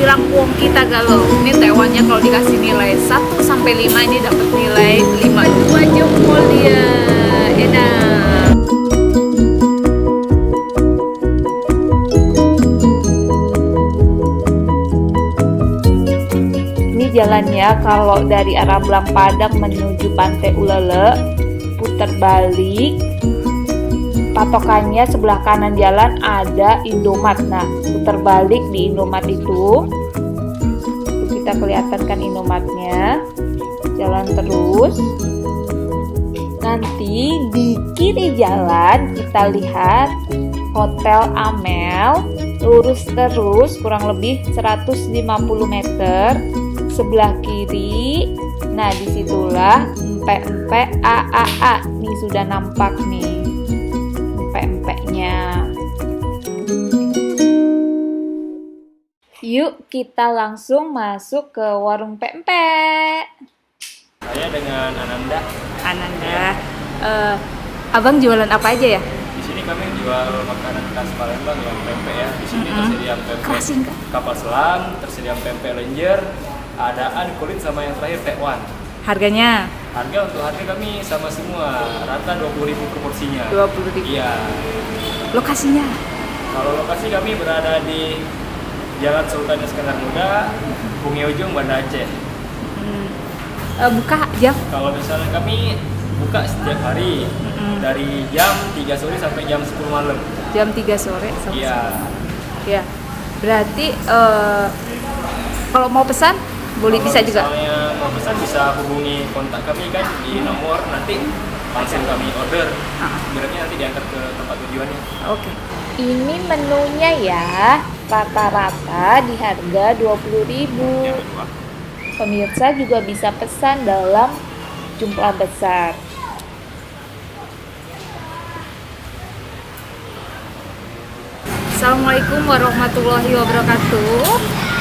bilang uang kita galau. Ini tewannya kalau dikasih nilai 1 sampai 5 ini dapat nilai 5. 2 jempol dia. Enak. Ini jalannya kalau dari arah Belang Padang menuju Pantai Ulele, putar balik. Patokannya sebelah kanan jalan ada Indomaret. Nah, putar balik di Indomaret itu kita kelihatan kan Indomaretnya. Jalan terus. Nanti di kiri jalan kita lihat Hotel Amel. Lurus terus kurang lebih 150 meter sebelah kiri. Nah, disitulah empek-empek AAA. Nih sudah nampak nih empek-empeknya. Yuk kita langsung masuk ke warung pempek. Saya dengan Ananda. Ananda, abang jualan apa aja ya? Di sini kami jual makanan khas Palembang yang pempek ya. Di sini tersedia pempek Kerasin kan? kapal selam, tersedia pempek lenjer, adaan kulit sama yang terakhir tekwan. Harganya Harga untuk harga kami sama semua, rata 20.000 per porsinya. 20.000. Iya. Lokasinya? Kalau lokasi kami berada di Jalan Sultan Iskandar Muda, Bumi Ujung, Banda Aceh. Buka jam? Kalau misalnya kami buka setiap hari dari jam 3 sore sampai jam 10 malam. Jam 3 sore sampai Iya. Ya. Berarti kalau mau pesan boleh Kalau bisa juga. misalnya mau pesan bisa hubungi kontak kami kan di nomor, nanti langsung kami order. Berarti nanti diantar ke tempat tujuannya. Oke. Ini menunya ya, rata-rata di harga 20.000. Yang kedua. Pemirsa juga bisa pesan dalam jumlah besar. Assalamualaikum warahmatullahi wabarakatuh.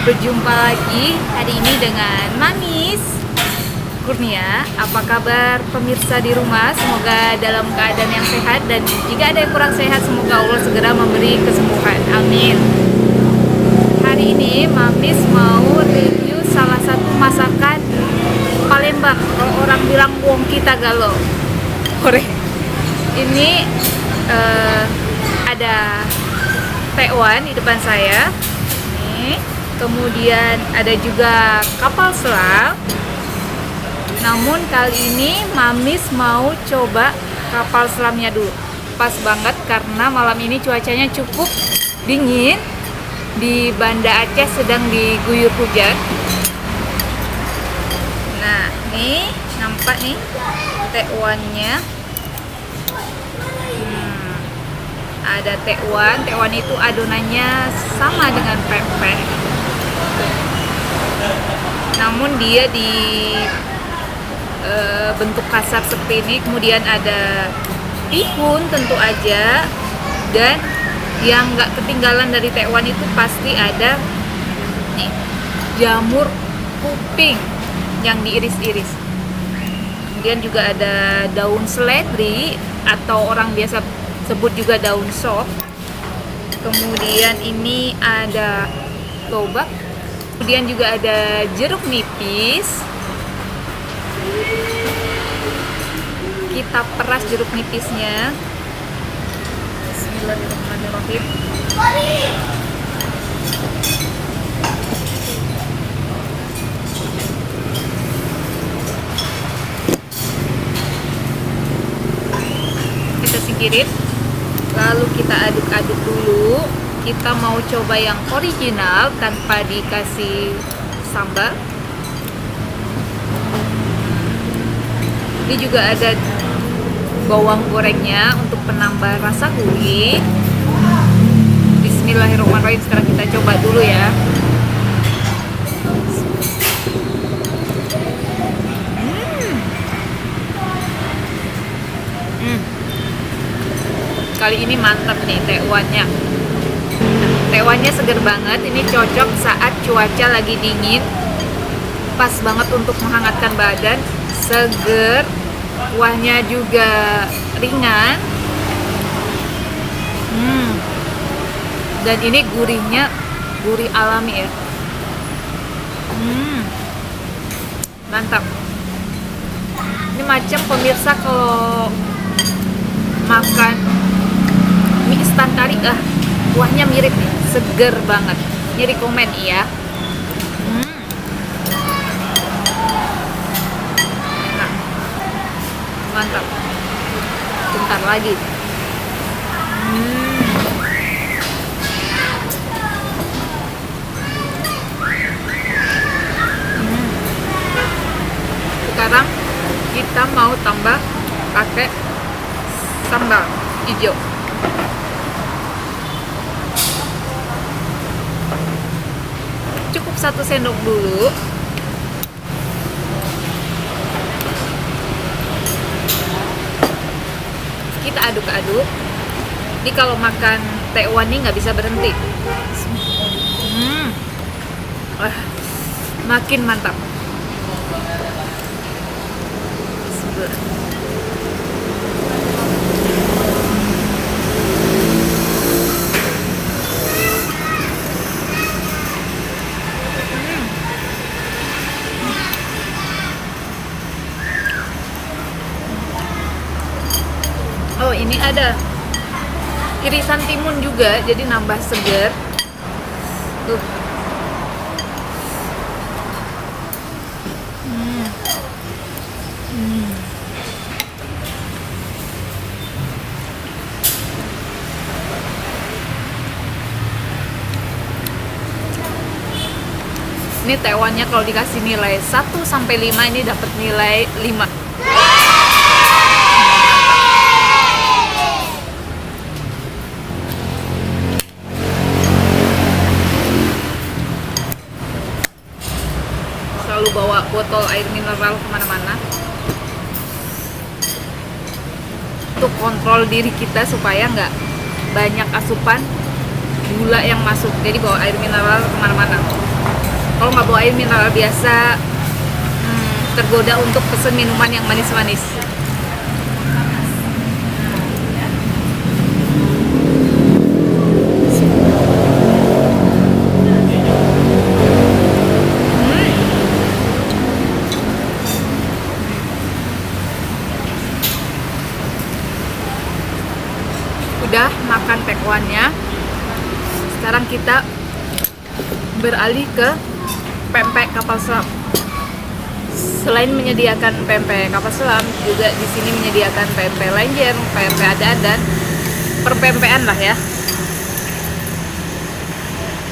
Berjumpa lagi hari ini dengan Mamis Kurnia. Apa kabar pemirsa di rumah? Semoga dalam keadaan yang sehat, dan jika ada yang kurang sehat semoga Allah segera memberi kesembuhan. Amin. Hari ini Mamis mau review salah satu masakan Palembang. Kalau orang bilang uang kita galau. Ini ada tekwan di depan saya. Nih. Kemudian ada juga kapal selam. Namun kali ini Mamis mau coba kapal selamnya dulu. Pas banget karena malam ini cuacanya cukup dingin. Di Banda Aceh sedang diguyur hujan. Nah, nih nampak nih tekwannya. Ada tekwan. Tekwan itu adonannya sama dengan pempek. Namun dia di bentuk kasar seperti ini. Kemudian ada bihun tentu aja, dan yang nggak ketinggalan dari tekwan itu pasti ada nih jamur kuping yang diiris-iris. Kemudian juga ada daun seledri atau orang biasa sebut juga daun sop. Kemudian ini ada lobak. Kemudian juga ada jeruk nipis. Kita peras jeruk nipisnya. Bismillahirrahmanirrahim. Kita singkirin. Lalu kita aduk-aduk dulu. Kita mau coba yang original tanpa dikasih sambal. Ini juga ada bawang gorengnya untuk penambah rasa gurih. Bismillahirrahmanirrahim. Sekarang kita coba dulu ya. Kali ini mantap nih tekwannya. Tekwannya seger banget. Ini cocok saat cuaca lagi dingin. Pas banget untuk menghangatkan badan. Seger. Kuahnya juga ringan. Dan ini gurihnya gurih alami ya. Mantap. Ini macam pemirsa kalau makan mie instan kari, kuahnya mirip nih, seger banget. Ini rekomen ya. Nah, mantap. Bentar lagi. Sekarang kita mau tambah pakai sambal hijau. Cukup 1 sendok dulu. Kita aduk-aduk. Jadi kalau makan tekwan ini nggak bisa berhenti. Makin mantap. Oh, ini ada irisan timun juga, jadi nambah seger. Tuh. Ini tekwannya kalau dikasih nilai 1 sampai 5, ini dapat nilai 5. Selalu bawa botol air mineral kemana-mana untuk kontrol diri kita supaya nggak banyak asupan gula yang masuk. Jadi bawa air mineral kemana-mana. Kalau nggak bawa air mineral biasa, tergoda untuk pesen minuman yang manis-manis. Udah makan tekwannya, sekarang kita beralih ke pempek kapal selam. Selain menyediakan pempek kapal selam, juga di sini menyediakan pempek lenjer, pempek ada dan perpempean lah ya.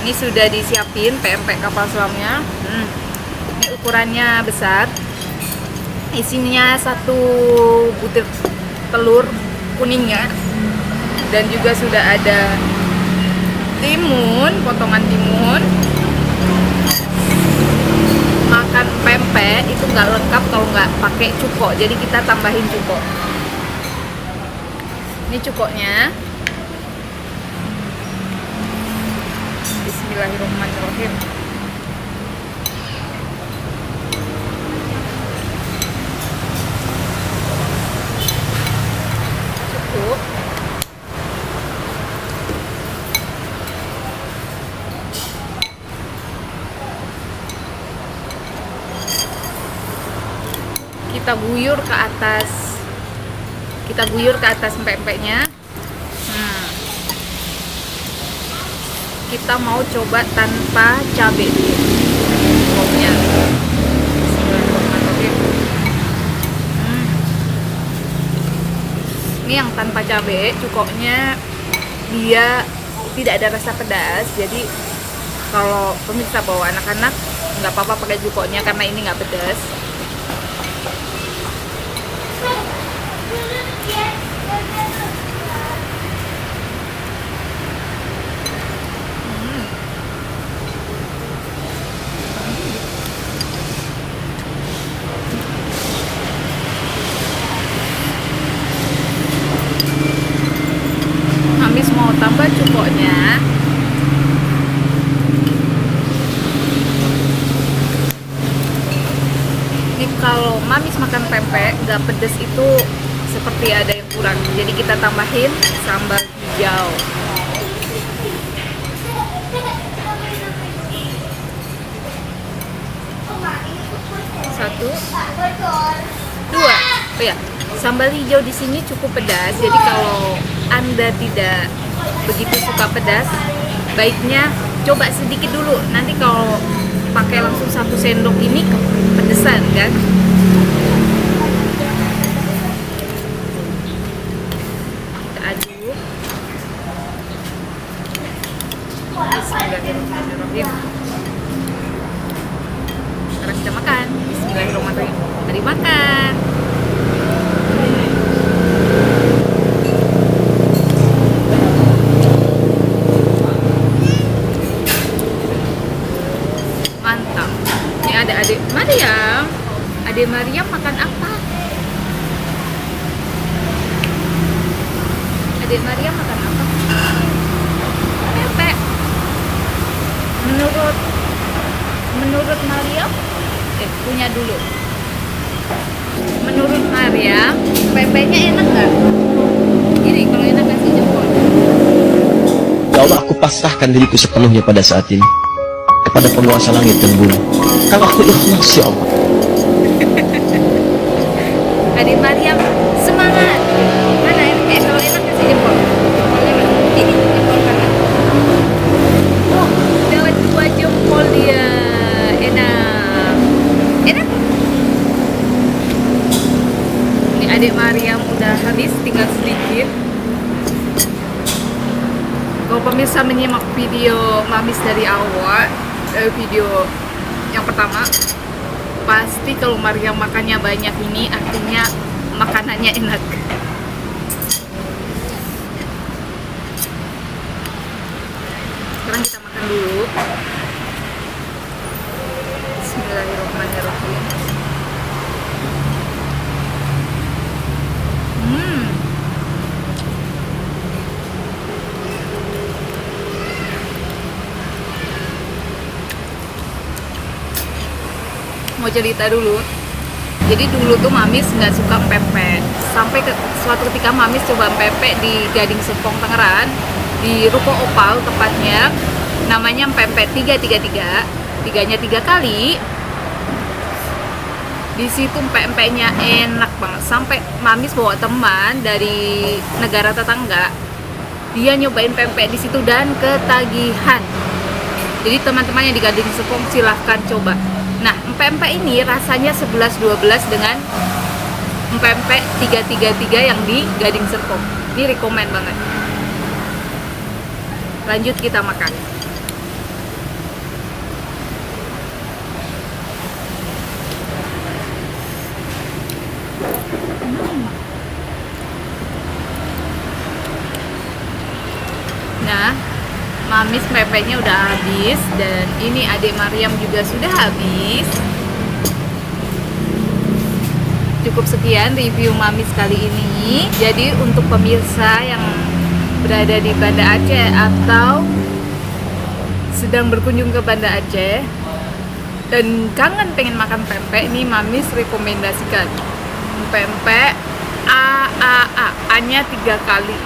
Ini sudah disiapin pempek kapal selamnya. Ini ukurannya besar. Isinya 1 butir telur kuningnya, dan juga sudah ada timun, potongan timun. Makan pempek itu nggak lengkap kalau nggak pakai cuko, jadi kita tambahin cuko. Ini cukoknya. Bismillahirrahmanirrahim. Cukup. Kita guyur ke atas pempeknya. Kita mau coba tanpa cabai dulu. Bismillahirrahmanirrahim. Ini yang tanpa cabai, cukoknya dia tidak ada rasa pedas. Jadi kalau pemirsa bawa anak-anak nggak apa-apa pakai cukoknya karena ini nggak pedas. Habis mau tambah cukoknya. Ini kalau mamis makan pempek nggak pedes itu seperti ada yang kurang, jadi kita tambahin sambal hijau. Dua. Oh ya, sambal hijau di sini cukup pedas. Jadi kalau Anda tidak begitu suka pedas, baiknya coba sedikit dulu. Nanti kalau pakai langsung 1 sendok ini pedesan kan. Kita aduk. Bismillahirrahmanirrahim. Sekarang kita makan. Bismillahirrahmanirrahim. Mari makan. Mantap. Ini ada adik Mariam. Adik Mariam makan apa? Adik Mariam makan apa? Pepek. Menurut Mariam, punya dulu. Menurut Mariam, pepeknya enak nggak? Ini kalau enak kasih jempol. Ya Allah, aku pasrahkan diriku sepenuhnya pada saat ini kepada penguasa langit dan bumi. Kalau aku ikhlas, ya Allah. Adik Mariam, semangat. Mana kalau enak kasih jempol. Jempolnya mana? Ini jempol kanan. Oh, dapat 2 jempol dia. Enak. Enak. Ini adik Mariam udah habis, tinggal sedikit. Kalau pemirsa menyimak video Mamis dari awal, video yang pertama, pasti kalau Mariam makannya banyak ini artinya makanannya enak. Sekarang kita makan dulu. Bismillahirrahmanirrahim. Mau cerita dulu. Jadi dulu tuh Mamis nggak suka pempek. Sampai suatu ketika Mamis coba pempek di Gading Serpong Tangerang, di Ruko Opal tepatnya, namanya pempek 333, 3-nya 3 kali. Di situ pempeknya enak banget. Sampai Mamis bawa teman dari negara tetangga, dia nyobain pempek di situ dan ketagihan. Jadi teman-teman yang di Gading Serpong silahkan coba. Nah, pempek ini rasanya 11-12 dengan pempek 333 yang di Gading Serpong. Ini rekomen banget. Lanjut kita makan. Nah, Mamis pempeknya udah habis dan ini adik Mariam juga sudah habis. Cukup sekian review Mamis kali ini. Jadi untuk pemirsa yang berada di Banda Aceh atau sedang berkunjung ke Banda Aceh dan kangen pengen makan pempek, ini Mamis rekomendasikan pempek A-nya 3 kali.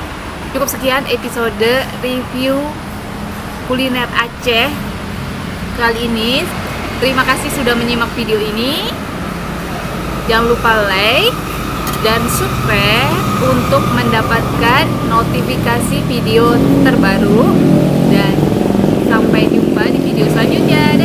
Cukup sekian episode review kuliner Aceh kali ini. Terima kasih sudah menyimak video ini. Jangan lupa like dan subscribe untuk mendapatkan notifikasi video terbaru. Dan sampai jumpa di video selanjutnya.